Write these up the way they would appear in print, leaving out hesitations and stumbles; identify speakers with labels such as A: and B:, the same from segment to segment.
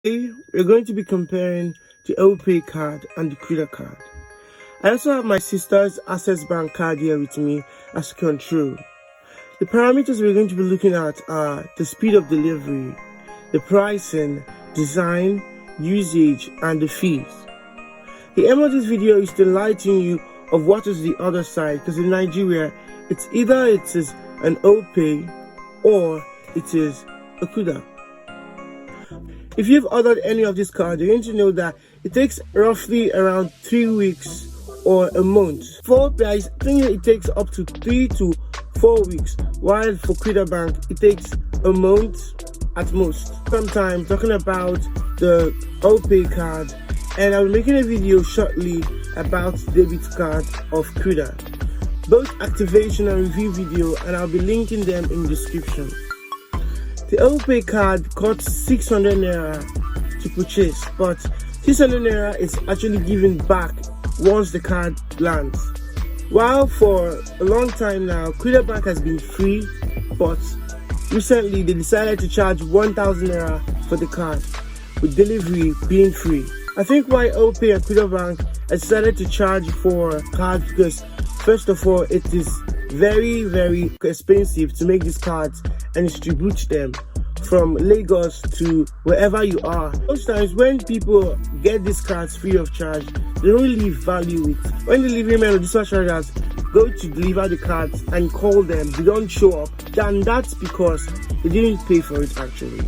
A: Today, we're going to be comparing the Opay card and the Kuda card. I also have my sister's Access Bank card here with me as control. The parameters we're going to be looking at are the speed of delivery, the pricing, design, usage, and the fees. The aim of this video is to enlighten you of what is the other side, because in Nigeria, it's either it is an Opay or it is a Kuda. If you've ordered any of these cards, you're going to know that it takes roughly around 3 weeks or a month. For Opay, I think it takes up to 3 to 4 weeks, while for Kuda Bank, it takes a month at most. Sometime talking about the Opay card, and I'll be making a video shortly about the debit card of Kuda. Both activation and review video, and I'll be linking them in the description. The Opay card costs 600 naira to purchase, but 600 naira is actually given back once the card lands. While for a long time now, Kuda Bank has been free, but recently they decided to charge 1000 naira for the card, with delivery being free. I think why Opay and Kuda Bank has decided to charge for cards because first of all, it is very expensive to make these cards and distribute them from Lagos to wherever you are. Most times when people get these cards free of charge, they don't really value it. When the delivery men or dispatchers go to deliver the cards and call them, they don't show up, then that's because they didn't pay for it actually.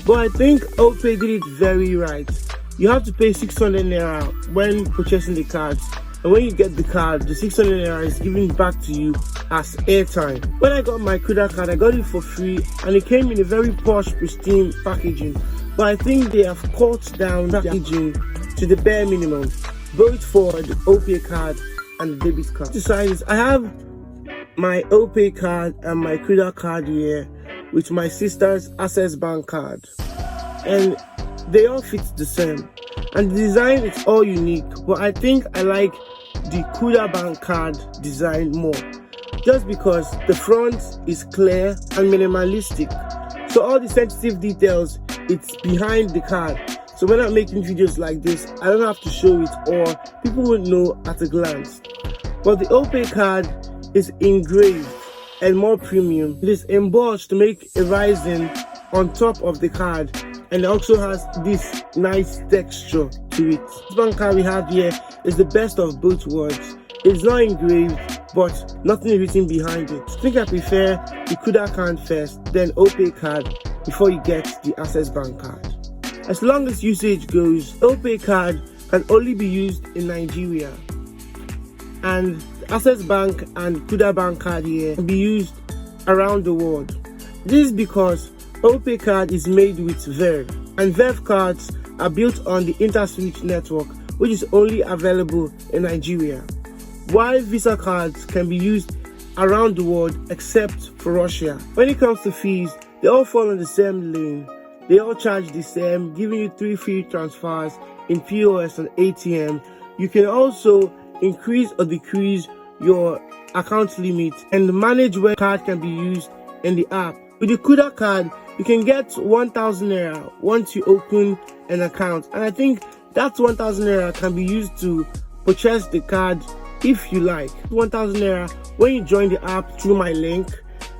A: But I think Opay did it very right. You have to pay 600 naira when purchasing the cards, and when you get the card, the 600 naira is given back to you as airtime. When I got my Kuda card, I got it for free, and it came in a very posh, pristine packaging. But I think they have cut down the packaging to the bare minimum, both for the Opay card and the debit card. I have my Opay card and my Kuda card here with my sister's Access Bank card, and they all fit the same. And the design is all unique, but I think I like the Kuda Bank card design more, just because the front is clear and minimalistic. So all the sensitive details, it's behind the card. So when I'm making videos like this, I don't have to show it, or people won't know at a glance. But the Opay card is engraved and more premium. It is embossed to make a rising on top of the card, and it also has this nice texture to it. This bank card we have here is the best of both worlds. It's not engraved, but nothing is written behind it. I think I prefer the Kuda card first, then Opay card before you get the Access Bank card. As long as usage goes, Opay card can only be used in Nigeria, and the Access Bank and Kuda Bank card here can be used around the world. This is because Opay card is made with Verve, and Verve cards are built on the INFASTRUCTURE network, which is only available in Nigeria, while Visa cards can be used around the world except for Russia. When it comes to fees, they all fall in the same lane. They all charge the same, giving you 3 free transfers in POS and ATM. You can also increase or decrease your account limit and manage where card can be used in the app. With the Kuda card, you can get 1000 naira once you open an account, and I think that 1000 naira can be used to purchase the card if you like. 1000 naira when you join the app through my link.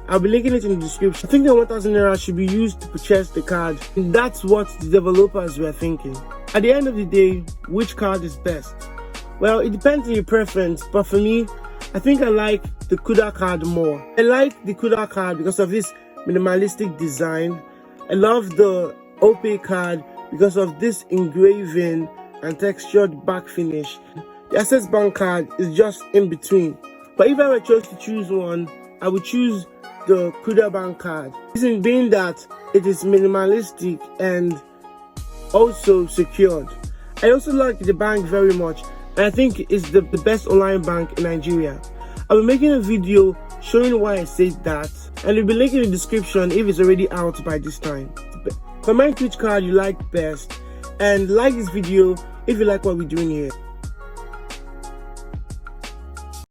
A: I'll be linking it in the description. I think the 1000 naira should be used to purchase the card, and that's what the developers were thinking. At the end of the day, which card is best? Well, it depends on your preference, but for me, I think I like the Kuda card more. I like the Kuda card because of this minimalistic design. I love the Opay card because of this engraving and textured back finish. The Access Bank card is just in between. But if I were to choose one, I would choose the Kuda Bank card. Reason being that it is minimalistic and also secured. I also like the bank very much, and I think it's the best online bank in Nigeria. I'll be making a video showing why I said that, and it'll be linked in the description if it's already out by this time. Comment which card you like best, and like this video if you like what we're doing here.